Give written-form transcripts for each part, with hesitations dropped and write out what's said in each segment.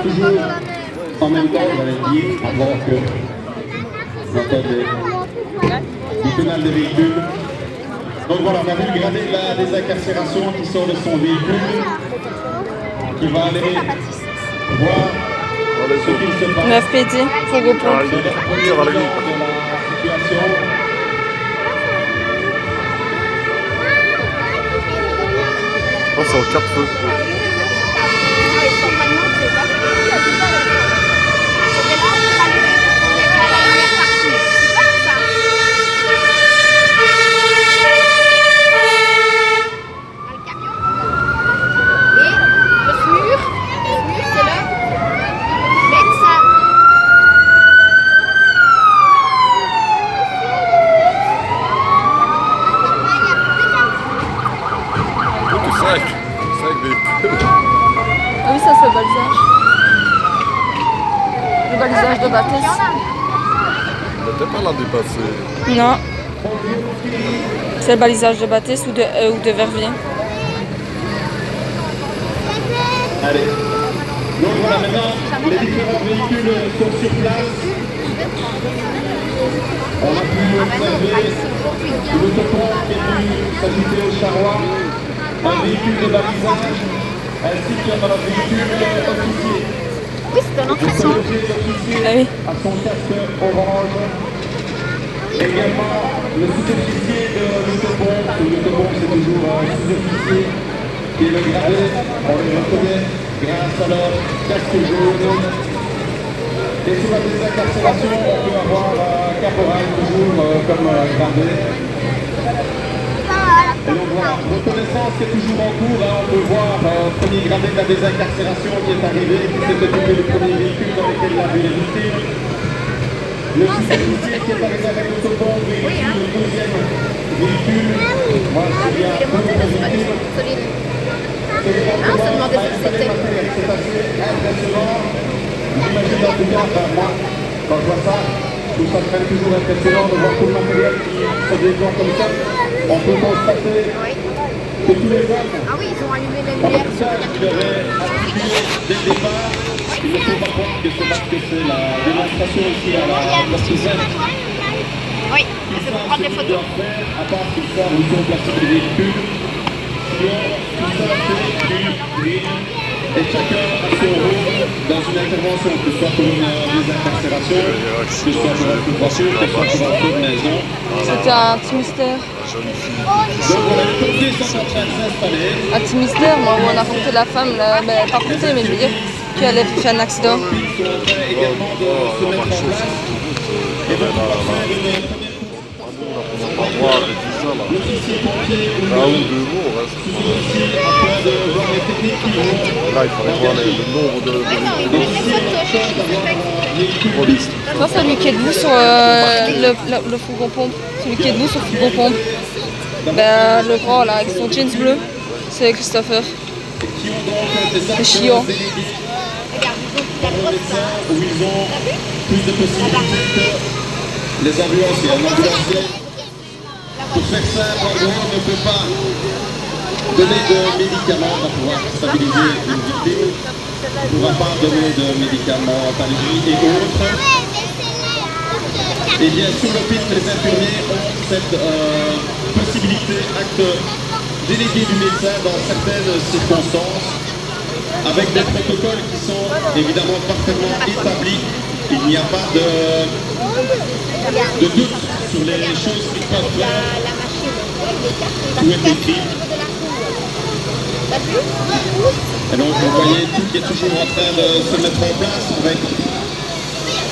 toujours en même temps, j'allais dire, avant que l'antenne du pénal des véhicules. Donc voilà, on a vu le gradé de la désincarcération qui sort de son véhicule, qui va aller voir ce qu'il se passe. 9 PD, fourgon pompe. De la situation. Oh, c'est en 4 feux. Ah oui, ça c'est le balisage. Le balisage de Bathès. On n'était pas là dépassé. Non. C'est le balisage de Bathès ou de Verviers. Allez. Donc voilà, maintenant, les différents véhicules sont sur place. On a pu observer l'autopont qui est venu s'ajouter au charroi, un véhicule de balisage, ainsi qu'un véhicule officier. Oui, c'est un entretien. L'officier Ah oui. à son casque orange. Également, le sous-officier de l'autopont. L'autopont, c'est toujours un sous-officier qui est le gradé. On le reconnaît grâce à leur casque jaune. Et sur la désincarcération, on peut avoir un caporal toujours comme gradé. Et donc voilà, reconnaissance qui est toujours en cours. On peut voir le premier gradé de la désincarcération qui est arrivé, qui s'est occupé du premier véhicule dans lequel il a vu les victimes. Le sous-officier qui est arrivé avec l'autopont, le deuxième véhicule. Voilà, c'est bien pour les victimes. Ah, ça demandait ce que c'était. C'est assez impressionnant. J'imagine en tout cas, moi, quand je vois ça, je trouve ça très toujours impressionnant de voir tout le matériel qui se déploie comme ça. On peut constater que tous les hommes, Ah oui, ils ont allumé la en lumière tout sur cas, le qui avaient appuyé dès le départ, il ne faut pas croire que c'est parce que c'est la démonstration ici à la Portisane. Oui, c'est pour prendre des photos. À part qu'ils savent où sont placés les véhicules, sinon tout ça c'est et chacun a son rôle dans une intervention, que ce soit pour une désincarcération, que ce soit pour un coup de voiture, que ce soit pour un coup de maison. C'était un petit mystère. Donc voilà, les pompiers sont en train de s'installer. Un petit mystère, moi, où on a porté la femme, là, ben, pas porté, mais je veux dire, qu'elle avait fait un accident. Ils sont en train également de se mettre en place. Et donc on va faire une première On va voir avec tout ça là. l'officier pompier ou Un ou deux mots, on reste. sous-officier afin de voir les techniques qui vont. Là, il faudrait voir le nombre de Police. Ça, c'est celui qui est debout sur le fourgon pompe. Celui qui est debout sur le fourgon pompe. Ben, le grand, là, avec son jeans bleu, c'est Christopher. Qui ont donc des C'est chiant. où ils ont plus de possibilités que les ambulanciers. Un ambulancier, pour faire simple, en gros, ne peut pas donner de médicaments pour pouvoir stabiliser une victime, ne pourra pas donner de médicaments, palégie et autres. Et bien sur le piste, les infirmiers ont cette possibilité, acte délégué du médecin dans certaines circonstances, avec des protocoles qui sont évidemment parfaitement établis. Il n'y a pas de doute sur les choses qui peuvent faire. Tout est écrit. Et donc vous voyez tout qui est toujours en train de se mettre en place avec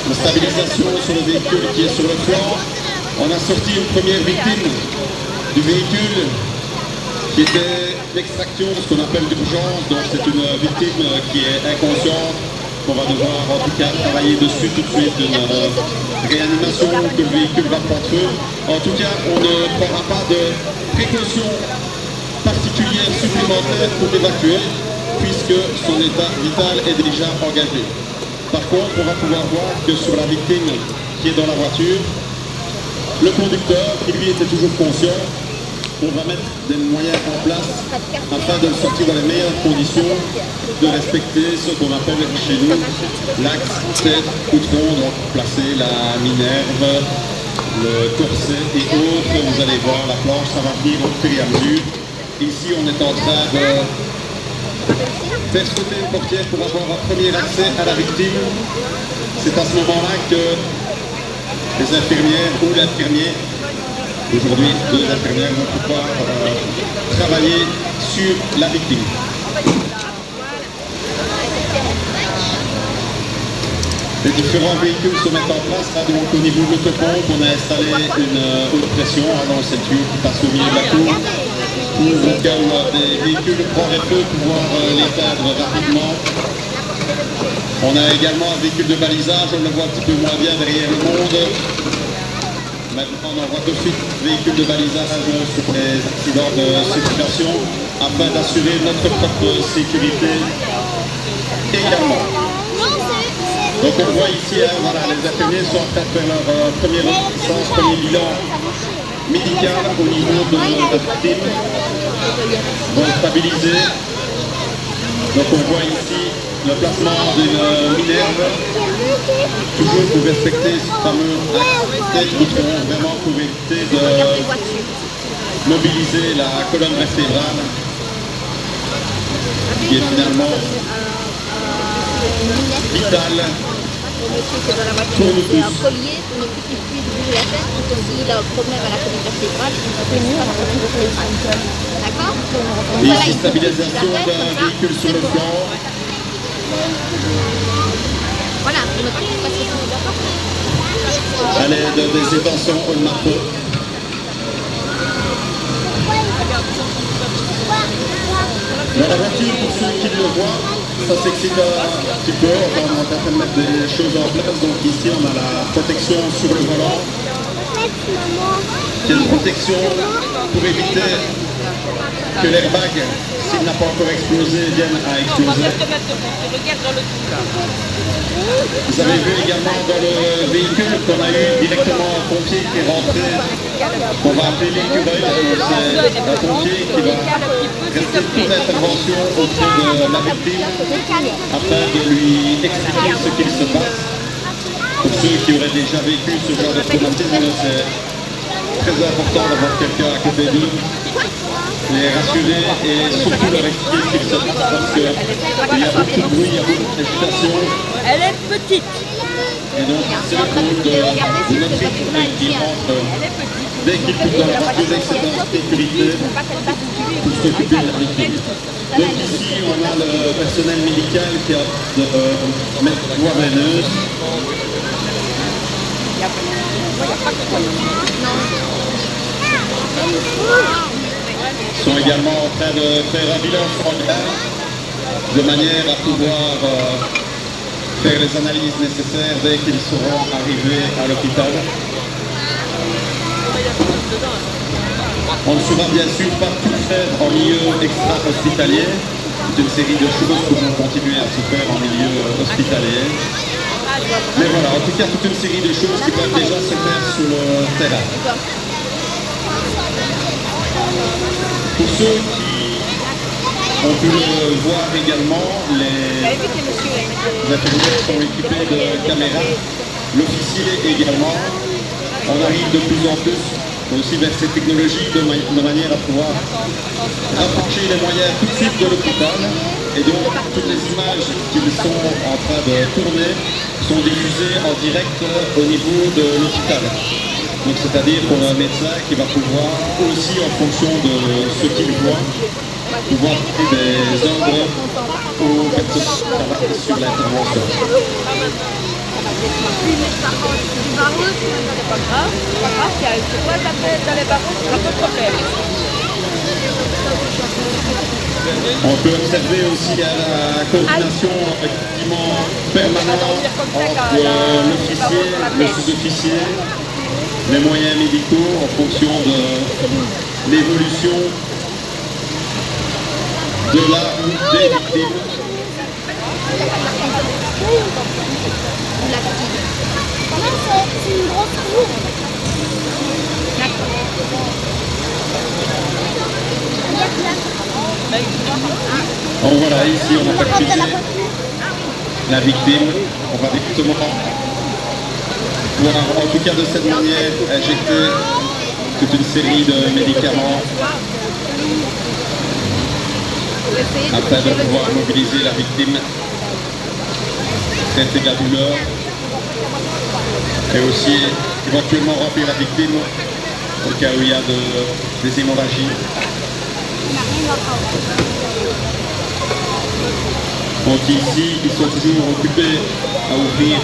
la stabilisation sur le véhicule qui est sur le flanc. On a sorti une première victime du véhicule qui était l'extraction, ce qu'on appelle d'urgence. Donc c'est une victime qui est inconsciente, qu'on va devoir en tout cas travailler dessus tout de suite, une réanimation, que le véhicule va prendre feu. En tout cas, on ne prendra pas de précautions particulières supplémentaires pour l'évacuer, puisque son état vital est déjà engagé. Par contre, on va pouvoir voir que sur la victime qui est dans la voiture, le conducteur, qui lui était toujours conscient, on va mettre des moyens en place afin de le sortir dans les meilleures conditions, de respecter ce qu'on appelle chez nous l'axe tête-outron, donc placer la minerve, le corset et autres. Vous allez voir, la planche, ça va venir au fur et à mesure. Ici, on est en train de faire sauter une portière pour avoir un premier accès à la victime. C'est à ce moment-là que les infirmières ou l'infirmier, aujourd'hui 2 infirmières, vont pouvoir travailler sur la victime. Les différents véhicules se mettent en place. Là, donc, au niveau de l'autopompe, on a installé une haute pression dans le ceinture qui passe au milieu de la cour pour, au cas où des véhicules prendraient feu, pouvoir l'éteindre rapidement. On a également un véhicule de balisage, on le voit un petit peu moins bien derrière le monde. Maintenant, on envoie tout de suite véhicule de balisage sur les accidents de circulation afin d'assurer notre propre sécurité également. Donc on voit ici, voilà, les infirmiers sont en train de faire leur première assistance, premier bilan médical au niveau de la victime. Vont le stabiliser. Donc on voit ici le placement d'une minerve, toujours pour respecter ce fameux axe tête-outron, vraiment pour éviter de mobiliser la colonne vertébrale, qui est finalement vitale pour nous tous. Un collier pour ne plus qu'il puisse bouger la tête, ou s'il a un problème à la colonne vertébrale, il ne peut pas la colonne vertébrale. D'accord? Et ici, stabilisation d'un véhicule sur le flanc. Voilà, on ne peut pas qu'il se passe quelque chose, d'accord? À l'aide des étançons au marteau. Dans la voiture, pour ceux qui le voient, ça s'excite un petit peu. Enfin, on est en train de mettre des choses en place. Donc ici, on a la protection sur le volant, qui est une protection pour éviter que l'airbag, s'il n'a pas encore explosé, vienne à exploser. Vous avez vu également dans le véhicule qu'on a eu directement un pompier qui est rentré, qu'on va appeler l'écureuil. C'est un pompier qui va rester toute l'intervention auprès de la victime afin de lui expliquer ce qu'il se passe. Pour ceux qui auraient déjà vécu ce genre de traumatisme, c'est très important d'avoir quelqu'un à côté d'eux, les rassurer et surtout leur expliquer ce qu'il se passe parce qu'il y a beaucoup de bruit, il y a beaucoup d'agitation. Elle est petite. Et donc c'est le rôle de notre équipe qui rentre dès qu'il peut dans la voiture, dès que c'est en sécurité, pour s'occuper de la victime. Donc ici on a le personnel médical qui a de mettre voie veineuse. Ils sont également en train de faire un bilan sanguin de manière à pouvoir faire les analyses nécessaires dès qu'ils seront arrivés à l'hôpital. On ne saura bien sûr pas tout faire en milieu extra-hospitalier. C'est une série de choses qui vont continuer à se faire en milieu hospitalier. Mais voilà, en tout cas, toute une série de choses qui peuvent déjà se faire sur le terrain. Pour ceux qui ont pu le voir également, les infirmières sont équipées de caméras, l'officier également. On arrive de plus en plus aussi vers ces technologies de manière à pouvoir rapprocher les moyens tout de suite de l'hôpital. Et donc toutes les images qu'ils sont en train de tourner sont diffusées en direct au niveau de l'hôpital. Donc c'est-à-dire qu'on a un médecin qui va pouvoir aussi en fonction de ce qu'il voit, pouvoir donner des ordres aux personnes qui travaillent sur l'intervention. On peut observer aussi la coordination effectivement permanente entre l'officier, le sous-officier, les moyens médicaux en fonction de l'évolution de la ou des victimes. C'est une grosse cour. D'accord. Voilà, ici on a percusé la victime. On va directement pouvoir, en tout cas de cette manière, injecter toute une série de médicaments afin de pouvoir mobiliser la victime, traiter de la douleur et aussi éventuellement remplir la victime au cas où il y a des hémorragies. Donc ici, ils sont toujours occupés à ouvrir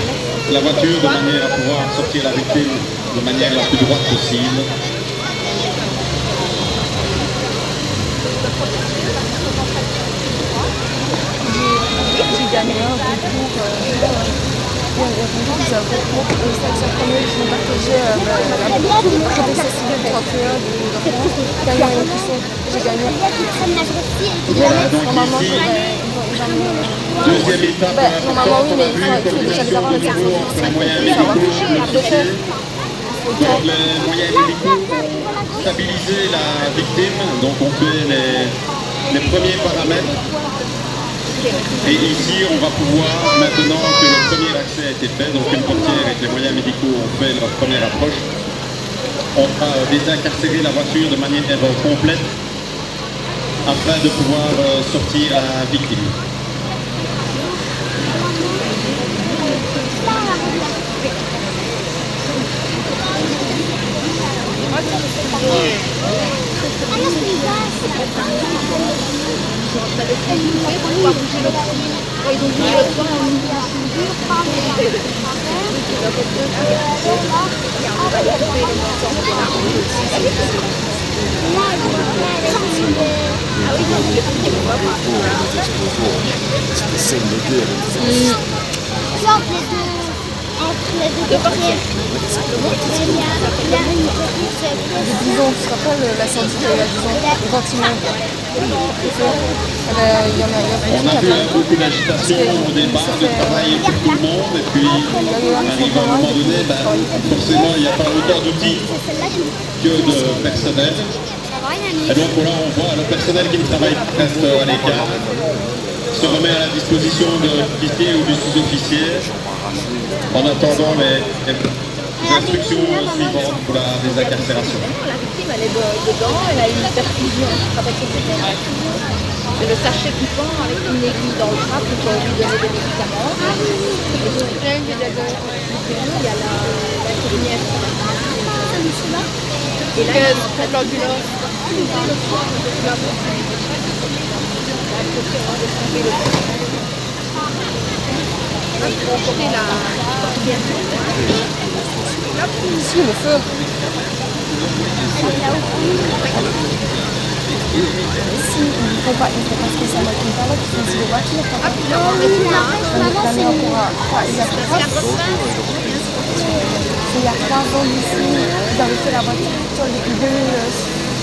la voiture de manière à pouvoir sortir la victime de manière la plus droite possible. J'ai gagné un concours, c'est un concours de section première qui ont partagé la protection civile 31 de France. J'ai gagné. Voilà, donc ici, deuxième étape Normalement, importante, oui, on mais a vu, il faut déjà les avoir les toujours sur les moyens médicaux sur le dossier. Donc les moyens médicaux ont stabilisé la victime, donc on fait les premiers paramètres. Et ici, on va pouvoir, maintenant que le premier accès a été fait, donc une portière et que les moyens médicaux ont fait leur première approche, on va désincarcérer la voiture de manière complète afin de pouvoir sortir la victime. Ils ont mis le toit en Disons, tu te rappelles l'incendie qu'il y a eu à Dijon, le bâtiment. Il y en a On a vu beaucoup d'agitation au départ, de travail pour tout le monde, et puis arrive à un moment donné, forcément il n'y a pas autant d'outils que de personnel. Et donc là on voit le personnel qui reste à l'écart, se remet à la disposition de l'officier ou du sous-officier en attendant les instructions suivantes pour la désincarcération. La victime, elle est dedans, elle a eu une perfusion, c'est le sachet qui pend avec une aiguille dans le bras pour lui donner des médicaments. Et donc, il y a l'infirmière et là, il y a l'ambulance. Si, le feu. Si, il ne faut pas spécialement avec une palette, il faut aussi les voitures. L'année, on pourra. Il y a 3 ans d'ici, vous avez fait la voiture depuis 2000.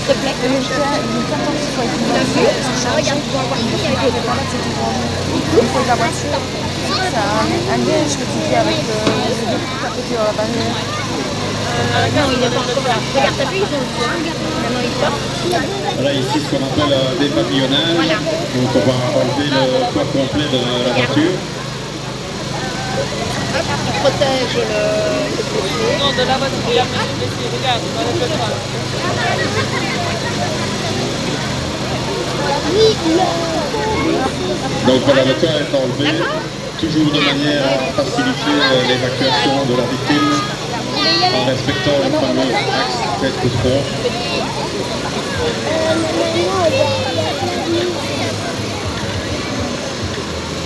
S'il te plaît, il y a 14 fois avec une voiture. Regarde, tu vas voir qui avec les palettes, c'est tout grand. Il faut de la voiture. C'est un liège que tu fais avec les deux petits à la bannière. non, il n'est pas encore là. Regarde, t'as vu, ils ont le soin. Maintenant, ils sortent. Voilà ici ce qu'on appelle des papillonnages. Voilà. Donc on va enlever le toit complet de la voiture. Hop, ils protègent le clocher. Non, de la voiture, il y a plus de blessés. Regarde, on va le faire. Donc voilà, le toit est enlevé, toujours de manière à faciliter l'évacuation de la victime en respectant le fameux axe tête-tronc.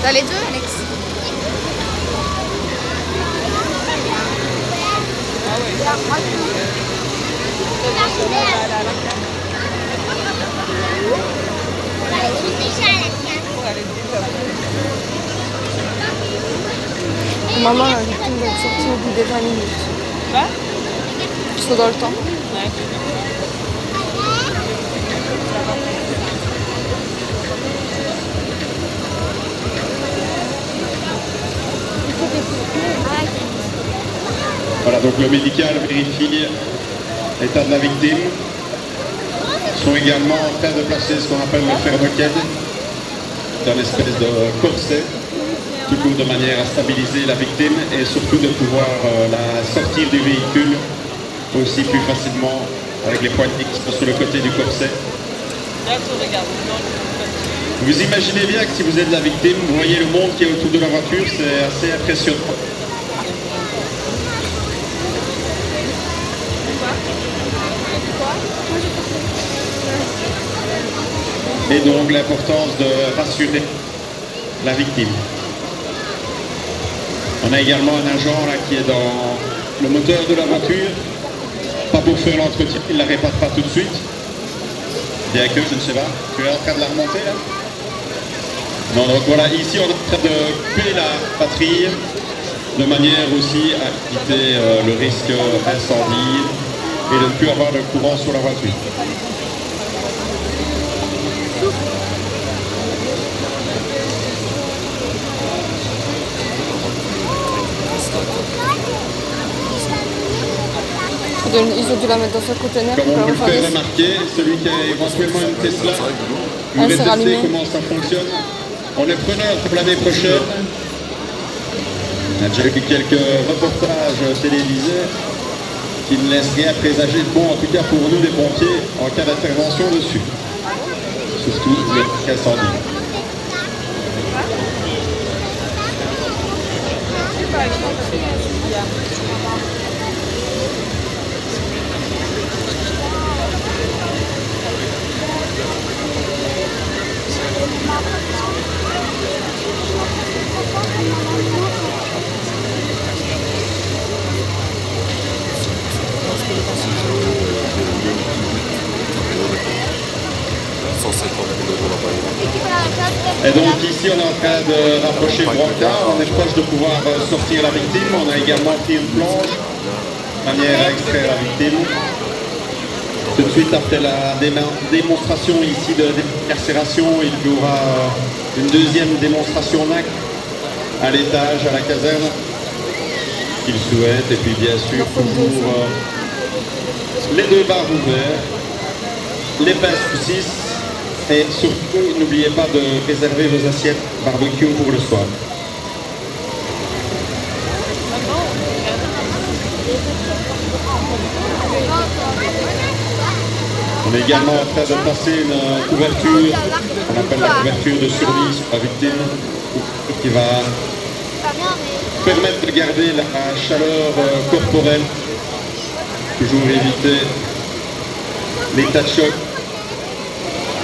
T'as les deux, Alex? Maman, la victime va être sortie au bout des 20 minutes. Quoi? Ils sont dans le temps. Ouais. Voilà, donc le médical vérifie l'état de la victime. Ils sont également en train de placer ce qu'on appelle le fer de quête. d'un espèce de corset qui court de manière à stabiliser la victime et surtout de pouvoir la sortir du véhicule aussi plus facilement avec les points X sur le côté du corset. Là, tu regardes. Vous imaginez bien que si vous êtes la victime, vous voyez le monde qui est autour de la voiture, c'est assez impressionnant. Et donc l'importance de rassurer la victime. On a également un agent là qui est dans le moteur de la voiture, pas pour faire l'entretien, il ne la répare pas tout de suite. Bien que, je ne sais pas, tu es en train de la remonter là? Non, donc voilà, ici on est en train de couper la batterie de manière aussi à éviter le risque d'incendie et de ne plus avoir de courant sur la voiture. Ils ont dû la mettre dans ce conteneur. Comme on peut le faire remarquer, celui qui a éventuellement une Tesla, vous voulez tester comment ça fonctionne. On est preneur pour l'année prochaine. On a déjà eu quelques reportages télévisés qui ne laissent rien présager de bon, en tout cas pour nous les pompiers, en cas d'intervention dessus. Surtout les incendies. Et donc ici on est en train de rapprocher le brancard, on est proche de pouvoir sortir la victime, on a également pris une planche, de manière à extraire la victime. Tout de suite après la démonstration ici de décarcération, il y aura une deuxième démonstration NAC à l'étage, à la caserne, qu'il souhaite, et puis bien sûr toujours les deux bars ouverts, les pinces saucisses. Et surtout, n'oubliez pas de réserver vos assiettes barbecue pour le soir. On est également en train de passer une couverture, on appelle la couverture de survie sur la victime, qui va permettre de garder la chaleur corporelle, toujours éviter l'état de choc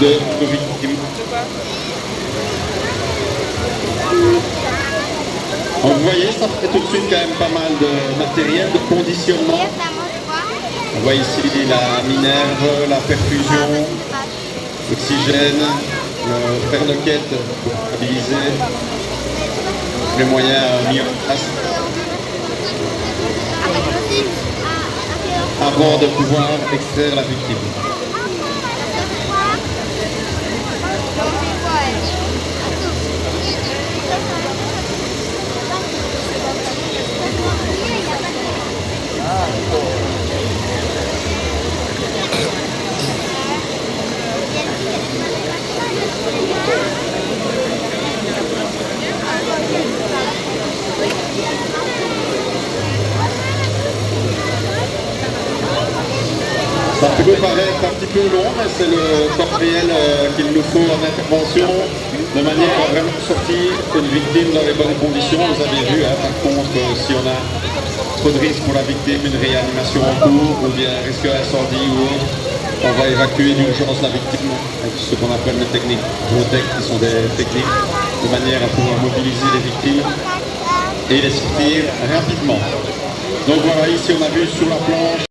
de nos victimes. Donc vous voyez, ça fait tout de suite quand même pas mal de matériel, de conditionnement. On voit ici la minerve, la perfusion, l'oxygène, le fernoquette pour stabiliser, les moyens mis en place avant de pouvoir extraire la victime. Ça peut paraître un petit peu long, mais c'est le temps réel qu'il nous faut en intervention, de manière à vraiment sortir une victime dans les bonnes conditions. Vous avez vu, hein, par contre, si on a trop de risques pour la victime, une réanimation en cours, ou bien risque d'incendie ou autre, on va évacuer d'urgence la victime avec ce qu'on appelle les techniques Votec, qui sont des techniques de manière à pouvoir mobiliser les victimes et les sortir rapidement. Donc voilà, ici on a vu sur la planche